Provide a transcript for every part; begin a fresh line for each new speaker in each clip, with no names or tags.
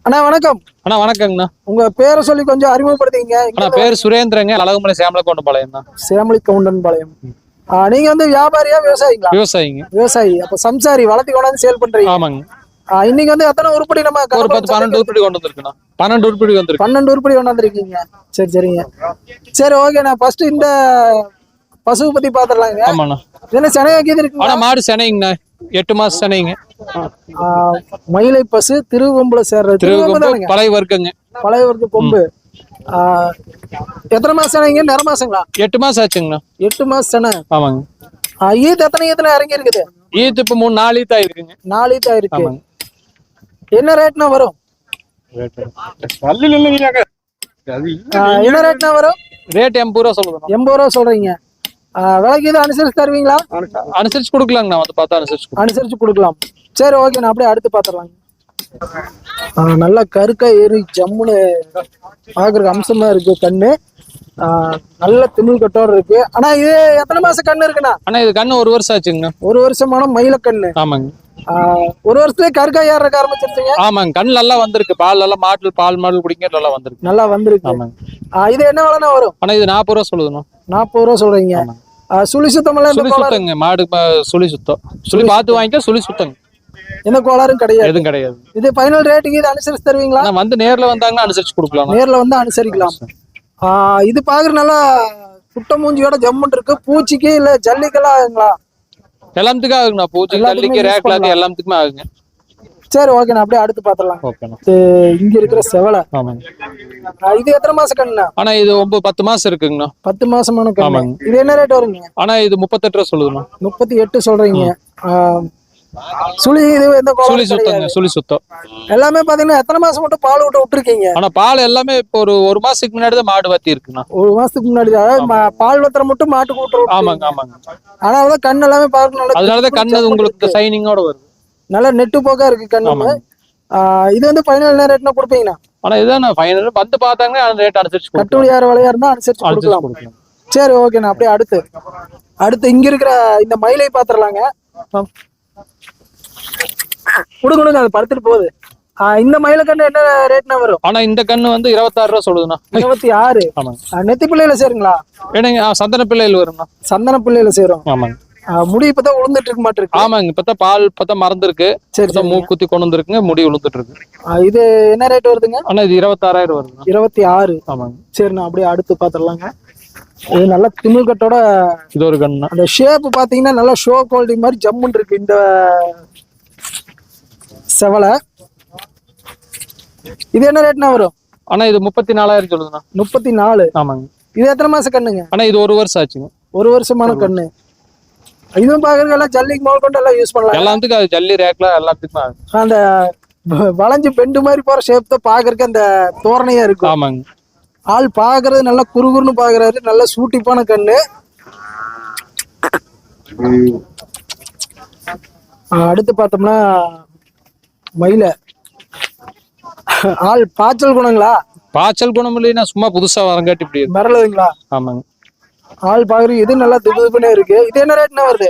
அண்ணா வணக்கம்.
அண்ணா வணக்கங்கண்ணா.
உங்க பேரை சொல்லி கொஞ்சம் அறிமுகப்படுத்திங்க.
அண்ணா பேர் சுரேந்திரங்க, அழகுமலை சேமலக்கவுண்டன் தான்.
சேமலிக்கவுண்டன் பாளையம். நீங்க வந்து வியாபாரியா விவசாயிங்களா?
விவசாயிங்க.
விவசாயி. அப்ப சம்சாரி வளர்த்தி கொண்டாந்து சேல் பண்றீங்க.
ஆமாங்க.
இன்னைக்கு வந்து எத்தனை உருப்படி நம்ம
ஒரு 12 உருப்படி கொண்டு வந்திருக்குண்ணா. 12 உருப்படி வந்திருக்கு.
12 உருப்படி கொண்டாந்துருக்கீங்க. சரி சரிங்க. சரி ஓகே. நான் ஃபர்ஸ்ட் இந்த பசுவை பத்தி பாத்துடலாங்க.
ஆமாண்ணா.
என்ன செனையாக்கியது இருக்கு?
ஆனா மாடு செனைங்கண்ணா, 8 மாசம் செனைங்க.
மயிலை பசு திருவொம்புல சேர்றது.
திருவொம்பு பழைய வர்க்கங்க.
பழைய வர்க்க கொம்பு. எத்தனை மாசம் செனைங்க? நிற மாசங்களா?
8 மாசம் ஆச்சுங்கண்ணா.
8 மாசம் செனை.
ஆமாங்க.
ஈத் எத்தனை ஈத்துல இறங்கி இருக்குது?
ஈத்து இப்ப 4 ஈத்தா இருக்குங்க.
4 ஈத்தா இருக்கு. என்ன ரேட்னா வரும்? என்ன ரேட்னா வரும்?
ரேட் 80 ரூபா சொல்லுங்க.
80 ரூபா சொல்றீங்க. விலைக்கு இது அனுசரிச்சு தருவீங்களா?
அனுசரிச்சு கொடுக்கலாங்கண்ணா. வந்து பார்த்தா
அனுசரிச்சு கொடுக்கலாம். சரி ஓகே. நான் அப்படியே அடுத்து பாத்துடலாங்க. நல்லா கருக்கா ஏறி ஜம்முன்னு பாக்குறதுக்கு அம்சமா இருக்கு கண்ணு. நல்ல திமிழ் கட்டோட இருக்கு. ஆனா இது எத்தனை மாசம் கண்ணு இருக்குண்ணா?
ஆனா இது கண்ணு 1 வருஷம் ஆச்சுங்கண்ணா.
1 வருஷமான மயில கண்ணு.
ஆமாங்க.
1 வருஷத்துலயே கருக்கா ஏறக்க ஆரம்பிச்சிருச்சுங்க.
ஆமாங்க. கண்ணு நல்லா வந்திருக்கு. பால் நல்லா பால் மாடு குடிங்க நல்லா வந்திருக்கு.
நல்லா வந்திருக்கு.
ஆமாங்க.
இது என்ன விலைனா வரும்?
ஆனா இது 40 ரூபா சொல்லுதுண்ணா.
40 ரூபா சொல்றீங்க. சுழி சுத்தம்
சுழி சுத்தங்க. மாடு சுழி சுத்தம். சுழி பார்த்து வாங்கிக்க. சுழி சுத்தங்க.
எந்த கோளாறும் கிடையாது.
எதுவும் கிடையாது.
இது ஃபைனல் ரேட்டுக்கு இது அனுசரிச்சு தருவீங்களா?
வந்து நேர்ல வந்தாங்கன்னா அனுசரிச்சு கொடுக்கலாம்.
நேர்ல வந்து அனுசரிக்கலாம். இது பாக்குற நல்லா குட்ட மூஞ்சியோட ஜம்முன் இருக்கு. பூச்சிக்கு இல்ல ஜல்லிக்கெல்லாம் ஆகுங்களா?
எல்லாத்துக்கும் ஆகுங்கண்ணா. பூச்சி ஜல்லிக்கு ரேக்லாக்கு எல்லாத்துக்குமே ஆகுங்க.
சரி ஓகே. நான் அப்படியே அடுத்து பாத்துடலாம். இங்க இருக்கிற செவலை. இது எத்தனை மாசம் கண்ணுண்ணா?
ஆனா இது 10 மாசம் இருக்குங்கண்ணா.
10 மாசமான கண்ணு. இது என்ன ரேட் வருங்க?
ஆனா இது 38 ரூபா சொல்லுதுண்ணா.
38 சொல்றீங்க. சுழி இது எந்த
சுழி சுத்தங்க. சுழி சுத்தம்.
எல்லாமே பாத்தீங்கன்னா எத்தனை மாசம் மட்டும் பால் விட்டுருக்கீங்க?
ஆனா பால் எல்லாமே இப்போ ஒரு மாசத்துக்கு முன்னாடி தான் மாடு வத்தி இருக்குண்ணா.
1 மாசத்துக்கு முன்னாடி பால் வத்தற மட்டும் மாட்டுக்கு விட்டுருவோம்.
ஆமாங்க ஆமாங்க.
அதனாலதான் கண்ணு எல்லாமே பார்க்கணும்.
அதனாலதான் கண்ணு உங்களுக்கு சைனிங்கோட வருது.
நல்லா நெட்டு போக்கா இருக்கு கண்ணு. இது வந்து ஃபைனல் ரேட்னா கொடுப்பீங்கண்ணா?
ஆனா இதான் ஃபைனல். வந்து பார்த்தாங்கன்னா ரேட் அனுசரிச்சு
கட்டுப்படி யார் விலையா இருந்தா அனுசரிச்சு கொடுக்கலாம். சரி ஓகே. நான் அப்படியே அடுத்து இங்க இருக்கிற இந்த மயிலை பாத்துடலாங்க. கொடுங்க. அது படுத்துட்டு போகுது. இந்த மயில கண்ணு என்ன ரேட்னா வரும்?
ஆனா இந்த கண்ணு வந்து 26 ரூபா சொல்லுதுண்ணா.
26. நெத்தி பிள்ளையில சேருங்களா?
ஏன்னா சந்தன பிள்ளையில வரும்ண்ணா.
சந்தன பிள்ளையில சேரும்.
ஆமாங்க.
முடி இப்பதான் உளுந்துட்டு இருக்க மாட்டிருக்கு.
ஆமாங்க. இப்பதான் பால் மறந்துருக்கு. சரி மூக்குத்தி கொண்டு வந்துருக்குங்க. முடி உளுந்துட்டு இருக்கு.
இது என்ன ரேட் வருதுங்க?
ஆனா இது 26,000 வருது.
26.
ஆமாங்க.
சரி நான் அப்படியே அடுத்து பாத்துடலாங்க. இது நல்லா திமிழ் கட்டோட
இது ஒரு கண்ணு.
அந்த ஷேப் பாத்தீங்கன்னா நல்லா ஷோ குவாலிட்டி மாதிரி ஜம்முன் இருக்கு இந்த செவலை. இது என்ன ரேட்னா வரும்?
ஆனா இது 34,000 சொல்லுதுண்ணா.
34.
ஆமாங்க.
இது எத்தனை மாசம் கண்ணுங்க?
ஆனா இது 1 வருஷம் ஆச்சுங்க.
1 வருஷமான கண்ணு. இதுவும் பாக்குறதுக்கு எல்லாம் ஜல்லிக்கு மோல் கொண்டு எல்லாம் யூஸ் பண்ணலாம்.
எல்லாத்துக்கும் அது ஜல்லி ரேக்ல எல்லாத்துக்கும்
அந்த வளைஞ்சு பெண்டு மாதிரி போற ஷேப் தான் பாக்குறதுக்கு அந்த தோரணையா இருக்கும்.
ஆமாங்க.
ஆள் பாக்குறது நல்லா குறுகுறுன்னு பாக்குறாரு. நல்ல சூட்டிப்பான கண்ணு. அடுத்து பார்த்தோம்னா மயில. ஆள் பாய்ச்சல் குணங்களா?
பாய்ச்சல் குணம் இல்லைன்னா சும்மா புதுசா வரங்காட்டி இப்படி
மிரளுதுங்களா?
ஆமாங்க.
ஆள் பாக்குறது இது நல்லா துபுதுப்புனே இருக்கு. இது என்ன ரேட்னா வருது?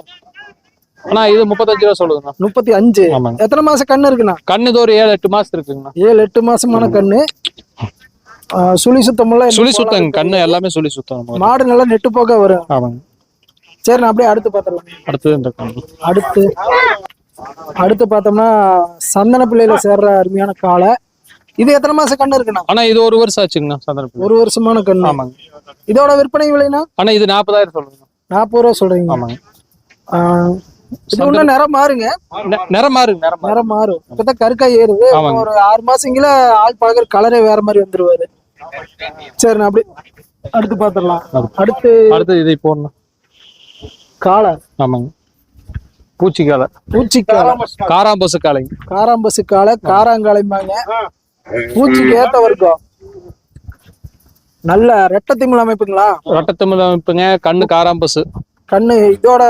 ஆனா இது 35 ரூபா சொல்லுதுண்ணா.
35. எத்தனை மாசம் கண்ணு இருக்குண்ணா?
கண்ணு இது ஒரு 7-8 மாசம் இருக்குங்கண்ணா.
7-8 மாசமான கண்ணு. சுழி சுத்தம் எல்லாம்
சுழி சுத்தங்க. கண்ணு எல்லாமே சுழி சுத்தம்.
மாடு நல்லா நெட்டு போக வரும்.
ஆமாங்க.
சரி நான் அப்படியே அடுத்து பாத்துடலாம். அடுத்து பார்த்தோம்னா சந்தன பிள்ளையில சேர்ற அருமையான காளை. இது எத்தனை மாசம் கண்ணு இருக்குண்ணா?
ஆனா இது 1 வருஷம் ஆச்சுங்கண்ணா. சந்தன பிள்ளை
1 வருஷமான கண்ணு.
ஆமாங்க.
இதோட விற்பனை விலைனா?
ஆனா இது 40,000 சொல்லுங்க.
40 ரூபா சொல்றீங்க.
ஆமாங்க.
இது ஒன்னும் நிறம் மாறுங்க.
நிறம் மாறும்.
இப்பதான் கருக்காய் ஏறுது. ஒரு 6 மாசங்கள ஆள் பாக்குற கலரே வேற மாதிரி வந்துருவாரு. சரி நான் அப்படி அடுத்து பாத்துடலாம். அடுத்து
இதை போடணும்.
காளை.
ஆமாங்க. பூச்சிக்காலை. காராம்பசு
காளை. காராங்காளைம்பாங்க. பூச்சிக்கு ஏத்த வர்க்கம். நல்ல ரெட்டை திமிழ் அமைப்புங்களா?
ரெட்டை திமிழ் அமைப்புங்க. கண்ணு காராம்பசு
கண்ணு. இதோட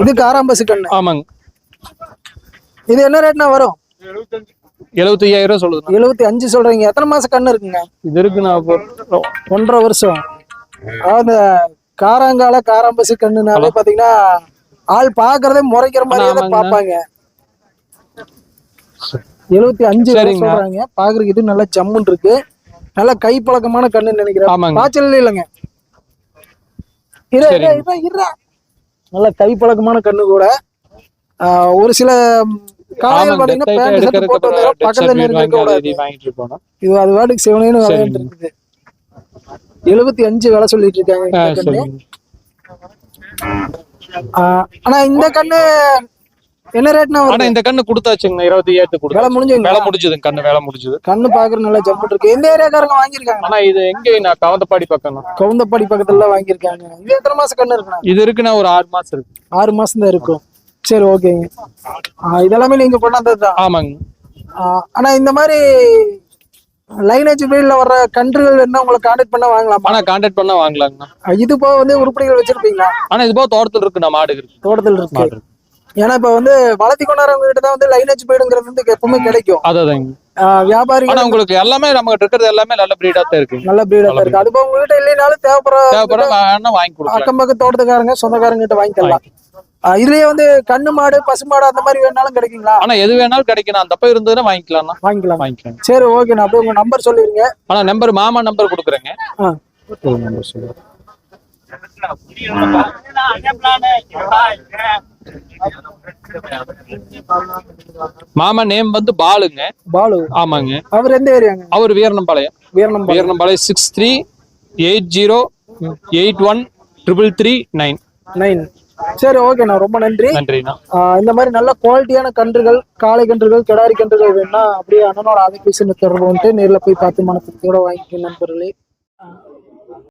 இது காராம்பசு கண்ணு.
ஆமாங்க.
இது என்ன ரேட்னா வரும்?
75,000 ரூபா சொல்லுது.
75 சொல்றீங்க. எத்தனை மாசம் கண்ணு இருக்குங்க?
இது இருக்குண்ணா
1.5 வருஷம். அதாவது காராம்பசு கண்ணுனாலே பாத்தீங்கன்னா ஆள் பாக்குறதே முறைக்கிற மாதிரி பாப்பாங்க. 75
சரிங்க.
சொல்றாங்க. பாக்குறதுக்கு இது நல்லா ஜம்முன் இருக்கு. நல்ல கை பழக்கமான கண்ணுன்னு நினைக்கிறேன்.
ஆமாங்க.
பாய்ச்சல் இல்லைங்க. நல்ல கை பழக்கமான கண்ணு கூட. ஒரு சில காலையில் பாத்தீங்கன்னா பேண்ட் ஷர்ட் போட்டு வந்து பக்கத்துல நெருங்க கூடாது. இது அது வாட்டுக்கு சிவனேன்னு விளையாண்டு இருக்குது. 75 விலை சொல்லிட்டு இருக்காங்க இந்த கண்ணு. ஆனா இந்த கண்ணு என்ன ரேட்னா?
ஆனா இந்த கண்ணு கொடுத்தாச்சுங்க 27 கொடுத்து.
வேலை
முடிஞ்சது கண்ணு வேலை முடிஞ்சது.
கண்ணு பாக்குற நல்லா ஜம்முன் இருக்கு. எந்த ஏரியாக்காரங்க வாங்கியிருக்காங்க?
ஆனா இது எங்க நான் கவுந்தப்பாடி பக்கம்.
கவுந்தப்பாடி பக்கத்துல வாங்கியிருக்காங்க. இது எத்தனை மாசம் கண்ணு இருக்குண்ணா?
இது இருக்குன்னா ஒரு 6 மாசம் இருக்கு.
6 மாசம் தான் இருக்கும். சரி ஓகேங்க. இதெல்லாமே நீங்க கொண்டாந்ததுதான்.
ஆமாங்க.
ஆனா இந்த மாதிரி லைனேஜ் பிரீட்ல வர்ற கன்றுகள் என்ன உங்களை கான்டாக்ட் பண்ண வாங்கலாம்?
ஆனா கான்டாக்ட் பண்ணா வாங்கலாங்கண்ணா.
இது போக வந்து உருப்படிகள் வச்சிருப்பீங்களா?
ஆனா இது போக தோட்டத்துல இருக்கு. நம்ம மாடு இருக்கு.
தோட்டத்தில் இருக்கு. ஏன்னா இப்ப வந்து வளர்த்தி கொண்டாடுறவங்க கிட்ட தான் வந்து லைனேஜ் பிரீடுங்கிறது வந்து எப்பவுமே கிடைக்கும்.
அதாங்க.
வியாபாரி
ஆனா உங்களுக்கு எல்லாமே நம்ம கிட்ட இருக்கிறது எல்லாமே நல்ல பிரீடா தான் இருக்கு.
நல்ல பிரீடா தான் இருக்கு. அது போக உங்ககிட்ட இல்லைனாலும் தேவைப்படுற
வாங்கி கொடுக்கலாம்.
அக்கம் பக்கம் தோட்டத்துக்காரங்க சொந்தக்காரங்க கிட்ட வாங்கிக்கலாம். இதுலயே வந்து கண்ணு மாடு பசு மாடு அந்த மாதிரி வேணாலும் கிடைக்குங்களா?
ஆனா எது வேணாலும் கிடைக்கும். அந்த தப்ப இருந்ததுன்னா வாங்கிக்கலாம்.
சரி ஓகே. நான் அப்படியே உங்க நம்பர் சொல்லிருங்க.
ஆனா நம்பர் மாமா நம்பர் கொடுக்குறேங்க. மாமா நேம் வந்து பாலுங்க.
பாலு.
ஆமாங்க.
அவர் எந்த ஏரியாங்க?
அவர் வீரனம்பாளையம் 6380813339.
சரி ஓகே. நான் ரொம்ப நன்றிண்ணா. இந்த மாதிரி நல்ல குவாலிட்டியான கன்றுகள், காளை கன்றுகள், கிடாரி கன்றுகள் வேணும்னா அப்படியே அண்ணனோட ஆதிபேசன் தொடர்பு வந்துட்டு நேரில் போய் பார்த்து மனசுக்கூட வாங்கிக்க நண்பர்களே.